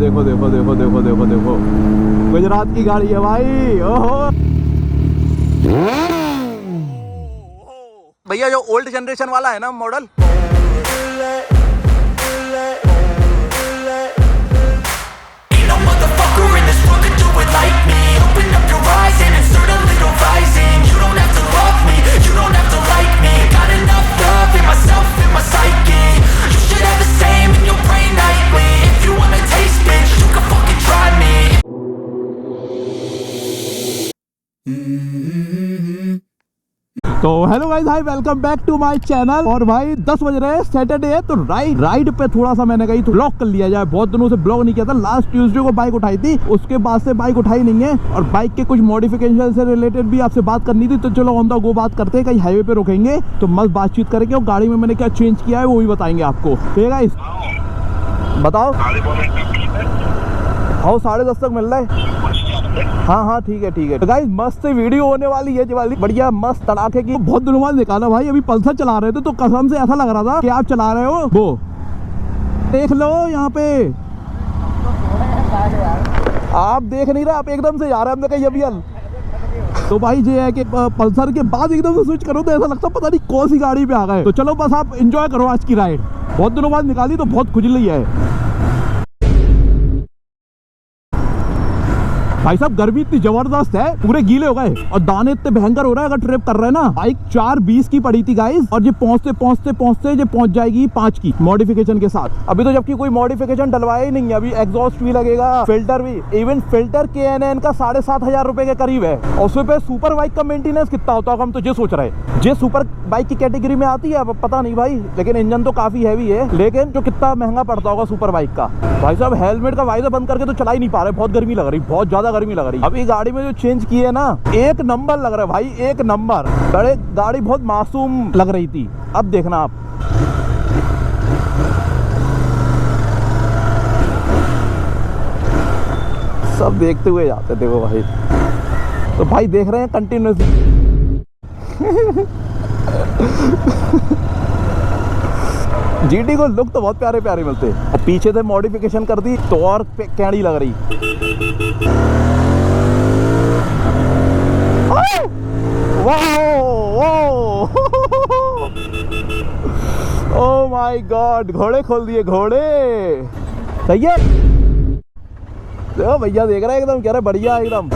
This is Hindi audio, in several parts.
देखो देखो देखो देखो देखो देखो, गुजरात की गाड़ी है भाई। ओहो भैया, जो ओल्ड जनरेशन वाला है ना मॉडल, तो hello guys, hi, welcome back to my channel. और भाई 10 बज रहे हैं, सैटरडे है, तो राइड पे थोड़ा सा मैंने कही तो ब्लॉग कर लिया जाए। बहुत दिनों से ब्लॉग नहीं किया था। लास्ट ट्यूसडे को बाइक उठाई थी, उसके बाद से बाइक उठाई नहीं है। और बाइक के कुछ मॉडिफिकेशन से रिलेटेड भी आपसे बात करनी थी, तो चलो ऑन द गो बात करते हैं। कहीं हाईवे पे रुकेंगे तो मस्त बातचीत करेंगे, और गाड़ी में मैंने क्या चेंज किया है वो भी बताएंगे आपको। ठीक है गाइस, बताओ। हाँ 10:30 तक मिल रहा है। हाँ हाँ ठीक है ठीक है। तो गाइस मस्त वीडियो होने वाली है, वाली बढ़िया मस्त तड़ाके की। बहुत दिनों बाद निकाला भाई। अभी पल्सर चला रहे थे तो कसम से ऐसा लग रहा था कि आप चला रहे हो। वो देख लो यहाँ पे, आप देख नहीं रहे, आप एकदम से जा रहे हैं। हमने कही अभी हल तो भाई ये है कि पल्सर के बाद एकदम से स्विच करो तो ऐसा लगता पता नहीं कौन सी गाड़ी पे आ गए। तो चलो बस आप एंजॉय करो आज की राइड। बहुत दिनों बाद निकाली तो बहुत खुजली है भाई साहब। गर्मी इतनी जबरदस्त है, पूरे गीले हो गए और दाने इतने भयंकर हो रहा है। अगर ट्रिप कर रहे हैं ना, बाइक 4:20 की पड़ी थी गाइस, और ये पहुंचते ये पहुंच जाएगी 5 की मॉडिफिकेशन के साथ। अभी तो जबकि कोई मॉडिफिकेशन डलवाया ही नहीं है। अभी एग्जॉस्ट भी लगेगा, फिल्टर भी, इवन फिल्टर KNN का 7,500 रुपए के करीब है। और उसमें पे सुपर बाइक का मेंटेनेंस कितना होता होगा, हम तो ये सोच रहे हैं। ये सुपर बाइक की कैटेगरी में आती है, अब पता नहीं भाई, लेकिन इंजन तो काफी हैवी है। लेकिन जो कितना महंगा पड़ता होगा सुपर बाइक का। भाई साहब हेलमेट का वाइजर बंद करके तो चला ही नहीं पा रहे, बहुत गर्मी लग रही, बहुत ज्यादा गर्मी लग रही। अभी गाड़ी में जो चेंज किए है ना, एक नंबर लग रहा है भाई, एक नंबर। बड़े गाड़ी बहुत मासूम लग रही थी। अब देखना आप, सब देखते हुए जाते थे वो भाई। तो भाई देख रहे हैं कंटिन्यूसली GT को लुक तो बहुत प्यारे प्यारे मिलते हैं। और पीछे से मॉडिफिकेशन कर दी तो और कैड़ी लग रही। ओह माय गॉड, घोड़े खोल दिए, घोड़े। सही है देखो भैया, देख रहा है एकदम, कह रहा है बढ़िया एकदम।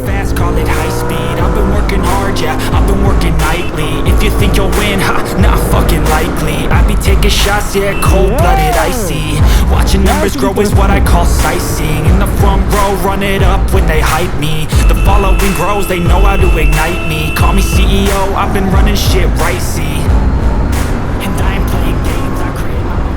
Fast, call it high speed. I've been working hard, yeah, I've been working nightly. If you think you'll win, ha, not fucking likely. I be taking shots, yeah, cold-blooded, icy. Watching numbers grow is what I call sightseeing. In the front row, run it up when they hype me. The following grows, they know how to ignite me. Call me CEO, I've been running shit right, see. And I ain't playing games, I create my own.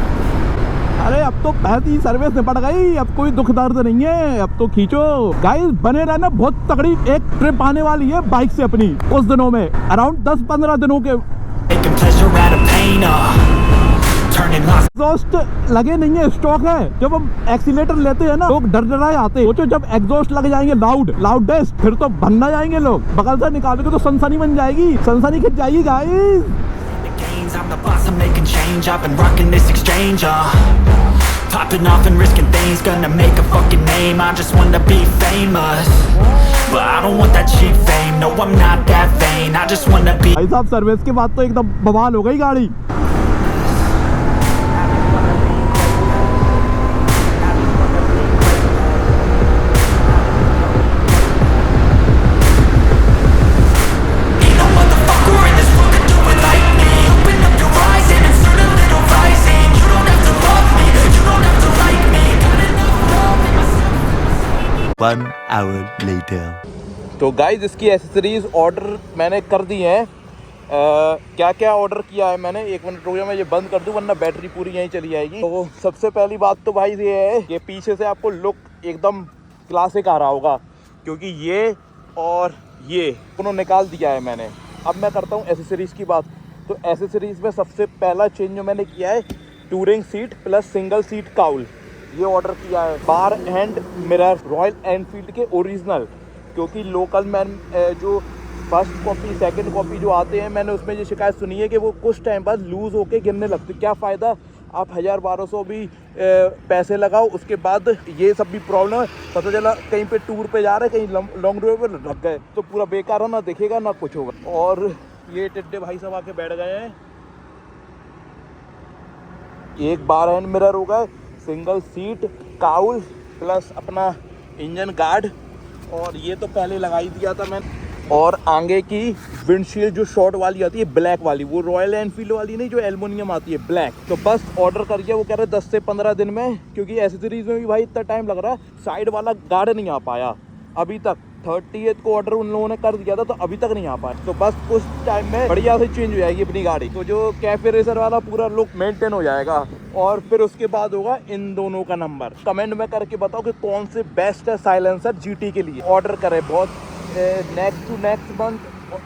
अरे अब तो पहली सर्विस निपट गई, अब कोई दुख दर्द नहीं है, अब तो खींचो। गाइस बने रहना, बहुत तगड़ी एक ट्रिप आने वाली है बाइक से अपनी उस दिनों में, अराउंड 10-15 दिनों के। एग्जॉस्ट लगे नहीं है, स्टॉक है। जब हम एक्सीलेटर लेते हैं ना, लोग डर डराए आते हैं। जब एग्जॉस्ट लग जाएंगे लाउडेस्ट, फिर तो बनना जाएंगे लोग। बगल से निकालोगे तो सनसनी बन जाएगी, सनसनी खिंच जाएगी guys. I'm the boss, I'm making change. I've been rocking this exchange, popping off and risking things, gonna make a fucking name. I just wanna be famous, but I don't want that cheap fame. No, I'm not that vain. I just wanna be. भाई साहब सर्विस के बाद तो एकदम बवाल हो गई गाड़ी। One hour later. तो गाइज इसकी एसेसरीज ऑर्डर मैंने कर दी हैं। क्या क्या ऑर्डर किया है मैंने, 1 मिनट रुकिए, मैं ये बंद कर दूं वरना बैटरी पूरी यहीं चली जाएगी। तो सबसे पहली बात तो भाई ये है कि पीछे से आपको लुक एकदम क्लासिक आ रहा होगा, क्योंकि ये और ये दोनों निकाल दिया है मैंने। अब मैं करता हूँ एसेसरीज़ की बात। तो एसेसरीज़ में सबसे पहला चेंज जो मैंने किया है, touring seat plus single seat cowl, ये ऑर्डर किया है। बार एंड मिरर रॉयल एनफील्ड के ओरिजिनल, क्योंकि लोकल मैन जो फर्स्ट कॉपी सेकंड कॉपी जो आते हैं, मैंने उसमें ये शिकायत सुनी है कि वो कुछ टाइम बाद लूज़ होके गिरने लगते। क्या फ़ायदा आप 1000-1200 भी पैसे लगाओ, उसके बाद ये सब भी प्रॉब्लम है। पता चला कहीं पे टूर पे जा रहे, कहीं लॉन्ग ड्राइव पे लग गए तो पूरा बेकार है, ना दिखेगा ना कुछ होगा। और ये टिड्डे भाई सब आके बैठ गए हैं। एक बार हैंड मिरर हो गए, सिंगल सीट काउल प्लस अपना इंजन गार्ड, और ये तो पहले लगा ही दिया था मैंने। और आगे की विंडशील्ड जो शॉर्ट वाली आती है ब्लैक वाली, वो रॉयल एनफील्ड वाली नहीं, जो एल्युमिनियम आती है ब्लैक, तो बस ऑर्डर करिए। वो कह रहे 10 से 15 दिन में, क्योंकि एसेसरीज में भी भाई इतना टाइम लग रहा है। साइड वाला गार्ड नहीं आ पाया अभी तक, 30th को ऑर्डर उन लोगों ने कर दिया था, तो अभी तक नहीं आ पाया। तो बस कुछ टाइम में बढ़िया से चेंज हो जाएगी अपनी गाड़ी, तो जो कैफे रेसर वाला पूरा लुक मेंटेन हो जाएगा। और फिर उसके बाद होगा इन दोनों का नंबर। कमेंट में करके बताओ कि कौन से बेस्ट है साइलेंसर जीटी के लिए। ऑर्डर करें बहुत नेक्स्ट टू नेक्स्ट मंथ,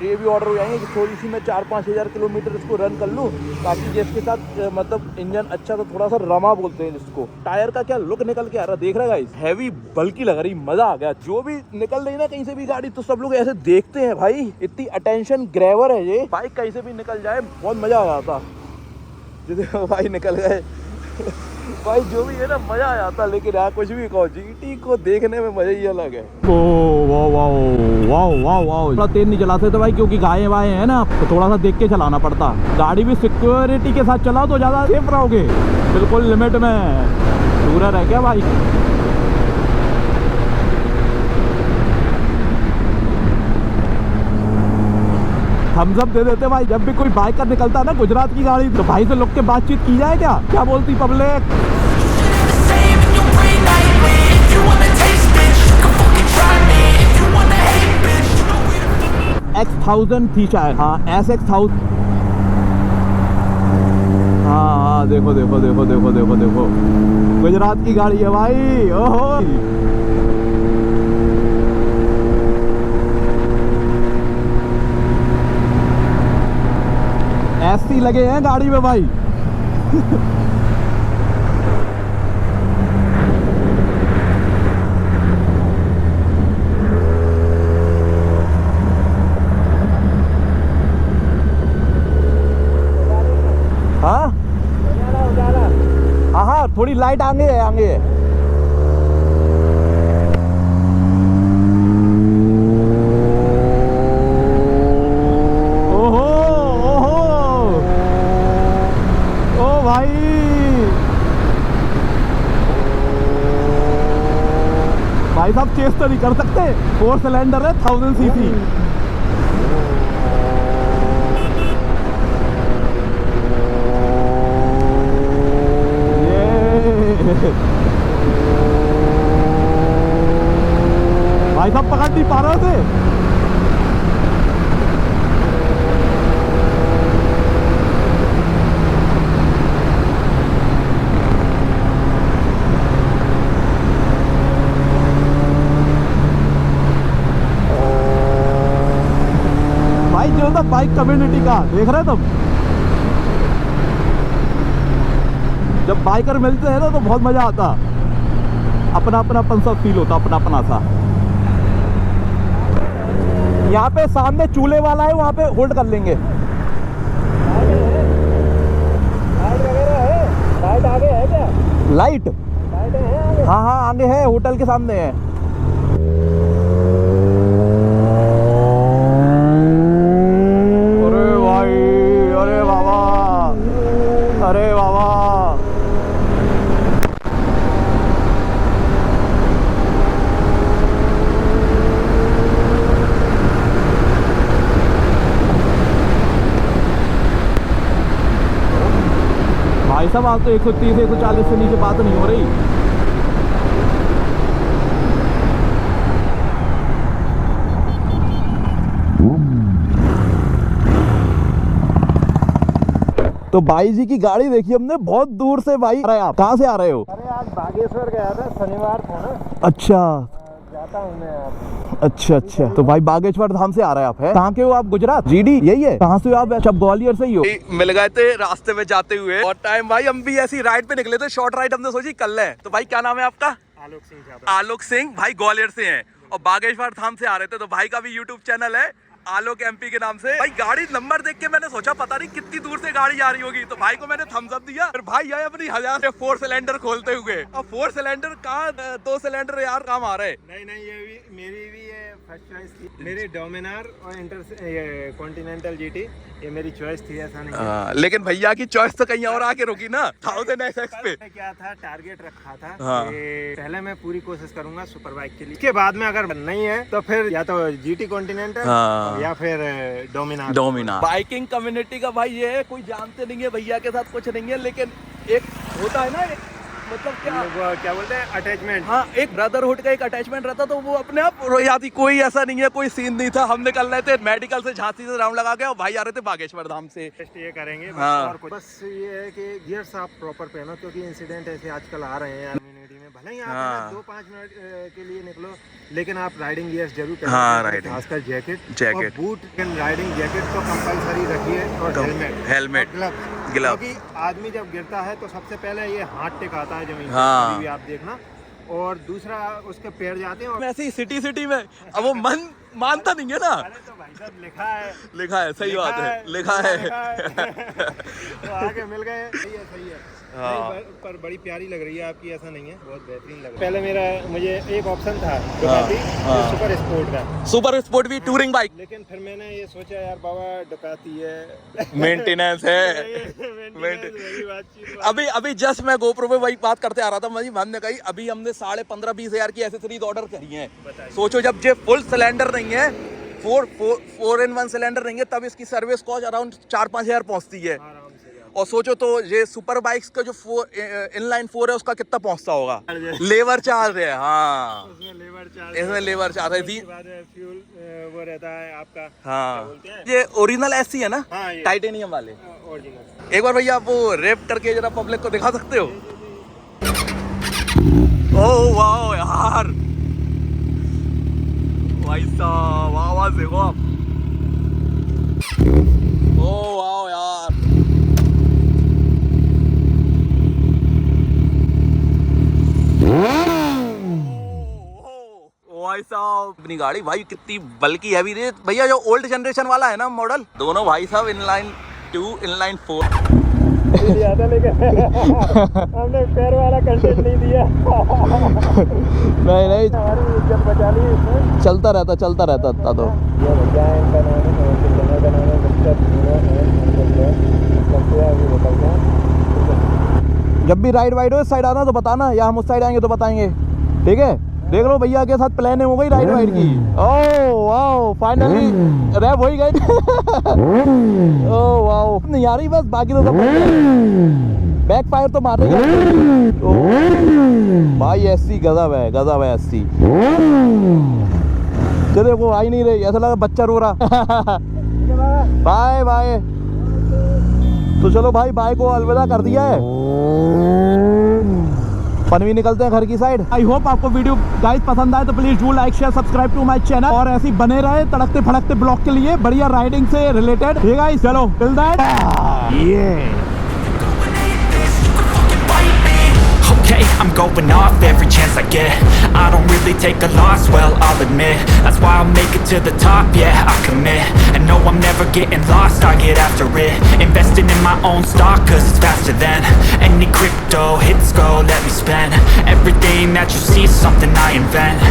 ये भी ऑर्डर हो जाएंगे कि थोड़ी सी मैं 4-5 हज़ार किलोमीटर इसको रन कर लूँ, ताकि जिसके साथ मतलब इंजन अच्छा, तो थोड़ा सा रमा बोलते हैं जिसको। टायर का क्या लुक निकल के आ रहा, देख रहा है गाइस, हैवी बल्कि लग रही, मजा आ गया। जो भी निकल रही ना कहीं से भी गाड़ी, तो सब लोग ऐसे देखते हैं भाई, इतनी अटेंशन ग्रैबर है ये बाइक, कहीं से भी निकल जाए बहुत मजा आ जाता। जो भाई निकल गए भाई, जो भी है ना मजा आ जाता। लेकिन यार कुछ भी कहो, जीटी को देखने में मजा ही अलग है। ओ वाह वाह वाह वाह वाह, थोड़ा तेज नहीं चलाते थे भाई, क्योंकि गाय वाय है ना, तो थोड़ा सा देख के चलाना पड़ता। गाड़ी भी सिक्योरिटी के साथ चलाओ तो ज्यादा सेफ रहोगे, बिल्कुल लिमिट में। टूरर है क्या भाई? थम्स अप दे देते भाई जब भी कोई बाइकर निकलता है ना गुजरात की गाड़ी, तो भाई से लोग के बातचीत की जाए क्या बोलती पब्लिक? X1000 थी शायद, हाँ SX1000। हाँ देखो देखो देखो देखो देखो देखो, गुजरात की गाड़ी है भाई। ओहो, ऐसी लगे हैं गाड़ी में भाई। हाँ हाँ, थोड़ी लाइट आगे है, आगे है। भाई साहब चेस तो नहीं कर सकते, 4 सिलेंडर है, 1000 सीसी। भाई साहब पकड़ नहीं पा रहे थे। बाइक कम्युनिटी का देख रहे तुम, जब बाइकर मिलते हैं ना तो बहुत मजा आता, अपना अपनापन सा फील होता, अपना अपना सा। यहाँ पे सामने चूल्हे वाला है, वहाँ पे होल्ड कर लेंगे। लाइट आगे है क्या? लाइट है? हाँ हाँ आगे है, होटल के सामने है। अरे बाबा, भाई साहब आज तो 130 140 से नीचे बात नहीं हो रही। तो भाई जी की गाड़ी देखी हमने बहुत दूर से। भाई अरे आप कहाँ से आ रहे हो? अरे आज बागेश्वर गया था, शनिवार को ना। अच्छा जाता हूँ मैं आप। अच्छा, तो भाई बागेश्वर धाम से आ रहे हैं आप? है कहाँ के हो आप? गुजरात जीडी यही है? कहाँ से हो आप? अच्छा ग्वालियर से ही हो? मिल गए थे रास्ते में जाते हुए, और टाइम भाई हम भी ऐसी राइड पे निकले थे, शॉर्ट राइड हमने सोची कर लें। तो भाई क्या नाम है आपका? आलोक सिंह। आलोक सिंह भाई ग्वालियर से हैं और बागेश्वर धाम से आ रहे थे। तो भाई का भी यूट्यूब चैनल है, आलोक एमपी के नाम से। भाई गाड़ी नंबर देख के मैंने सोचा पता नहीं कितनी दूर से गाड़ी आ रही होगी, तो भाई को मैंने थम्स अप दिया। फिर भाई आए अपनी 1000 4 सिलेंडर खोलते हुए। अब 4 सिलेंडर कहाँ 2 सिलेंडर यार काम आ रहे। नहीं ये भी मेरी भी ये फर्स्ट चॉइस थी। मेरी डोमिनार और कॉन्टिनेंटल जीटी ये मेरी चॉइस थी, ऐसा नहीं है। लेकिन भैया की चॉइस तो कहीं और आके रुकी ना 1000 SX पे। क्या था टारगेट रखा था हाँ। कि पहले मैं पूरी कोशिश करूंगा सुपर बाइक के लिए, इसके बाद में अगर नहीं है तो फिर या तो जीटी कॉन्टिनेंटल हाँ। या फिर डोमिनार। बाइकिंग कम्युनिटी का भाई ये है, कोई जानते नहीं है भैया के साथ कुछ नहीं है, लेकिन एक होता है ना, एक मतलब क्या बोलते हैं अटैचमेंट। हाँ, एक ब्रदरहुड का एक अटैचमेंट रहता, तो वो अपने आप रो जाती। कोई ऐसा नहीं है, कोई सीन नहीं था। हम निकल रहे थे मेडिकल से झांसी से राउंड लगा के, और भाई आ रहे थे बागेश्वर धाम से। टेस्ट ये करेंगे बस, हाँ। और कुछ बस ये है कि गियर्स आप प्रॉपर पहनो, क्योंकि इंसिडेंट ऐसे आजकल आ रहे हैं कम्युनिटी में। भले ही आप हाँ। 2-5 मिनट के लिए निकलो, लेकिन आप राइडिंग गियर्स जरूर पहनो। हाँ, राइडिंग। खासकर जैकेट जैकेट। और बूट, राइडिंग जैकेट तो कंपलसरी रखिए, और हेलमेट ग्लव्स। क्योंकि आदमी जब गिरता है तो सबसे पहले ये हाथ टिकाता है जमीन पे, हाँ। कभी भी आप देखना, और दूसरा उसके पैर जाते हैं। और ऐसी सिटी में अब वो मन मानता नहीं है ना। अरे तो भाई साहब लिखा है, सही बात है, लिखा है। तो आगे मिल गए, सही है। हाँ। नहीं, पर बड़ी प्यारी लग रही है आपकी, ऐसा नहीं है, बहुत बेहतरीन लग रही है। पहले मुझे एक ऑप्शन था डुकाटी, हाँ। सुपर स्पोर्ट का, सुपर स्पोर्ट भी टूरिंग बाइक, लेकिन फिर मैंने ये सोचा यार बाबा डुकाती है, मेंटेनेंस है। वही बातचीत। अभी जस्ट मैं गोप्रो पे वही बात करते आ रहा था। हमने कही अभी हमने 15,500-20 हजार की एसेसरीज ऑर्डर करी हैं। सोचो जब ये फुल सिलेंडर नहीं है, 4-in-1 सिलेंडर नहीं है, तब इसकी सर्विस कॉस्ट अराउंड 4-5 हजार पहुंचती है। और सोचो तो ये सुपर बाइक्स का जो इनलाइन 4 है उसका कितना पहुंचता होगा। लेबर चार्ज है। हाँ, इसमें लेबर चार्ज है। फ्यूल वो रहता है आपका। हाँ, ये ओरिजिनल एसी है ना, हाँ, टाइटेनियम वाले। ओरिजिनल। एक बार भैया आप वो रेप करके जरा पब्लिक को दिखा सकते हो। ओह वाह यार, भाई साहब आवाज देखो आप। ओह वाह यार, भाई साहब अपनी गाड़ी भाई कितनी बल्कि हैवी है भैया। जो ओल्ड जनरेशन वाला है ना मॉडल, दोनों भाई साहब इनलाइन 2 इनलाइन 4 दिया था, लेकिन हमने पैर वाला कंटेंट नहीं दिया। नहीं हमारी इज्जत बचा ली इसमें। चलता रहता था तो ये भैया इनका नाम है जब भी राइड वाइड हो इस साइड आना तो बताना, या हम उस साइड आएंगे तो बताएंगे, ठीक है। देख लो भैया के साथ प्लानिंग हो गई राइड वाइड की। ओह वाओ, फाइनली रैप हो ही गई। ओह वाओ, नहीं आ रही बस, बाकी तो सब बैक फायर तो मार रही है। भाई एसी गजब है एसी। चलो वो आ ही नहीं रही, ऐसा लगा बच्चा रो रहा। Bye bye. तो चलो भाई, बाय को अलविदा कर दिया है, पनवी निकलते हैं घर की साइड। आई होप आपको वीडियो गाइस पसंद आए तो please do like share subscribe to my channel, और ऐसे ही बने रहे तड़कते फड़कते ब्लॉग के लिए, बढ़िया राइडिंग से रिलेटेड। ठीक है चलो, till that Okay, I'm going off every chance I get. I don't really take a loss, well, I'll admit. That's why I'll make it to the top, yeah, I commit. And no, I'm never getting lost, I get after it. Investing in my own stock, cause it's faster than any crypto hits go, let me spend. Everything that you see is something I invent.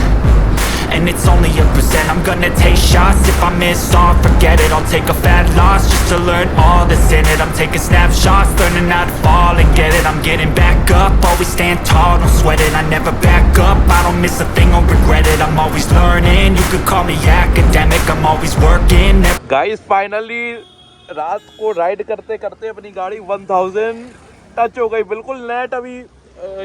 And it's only a percent. I'm gonna take shots. If I miss all, forget it, I'll take a fat loss just to learn all that's in it. I'm taking snapshots, learning how to fall and get it. I'm getting back up, always stand tall, don't sweat it. I never back up, I don't miss a thing or regret it. I'm always learning, you could call me academic. I'm always working. Guys finally रात को राइड करते करते अपनी गाड़ी 1000 टच हो गई, बिल्कुल नेट। अभी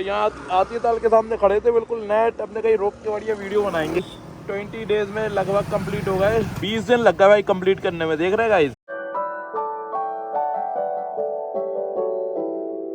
यहाँ आती ताल के सामने खड़े थे, बिल्कुल नेट। अपने कहीं रोक के बढ़िया वीडियो बनाएंगे। 20 डेज में लगभग कंप्लीट हो गए, 20 दिन लग गए भाई कंप्लीट करने में। देख रहे हैं गाइस,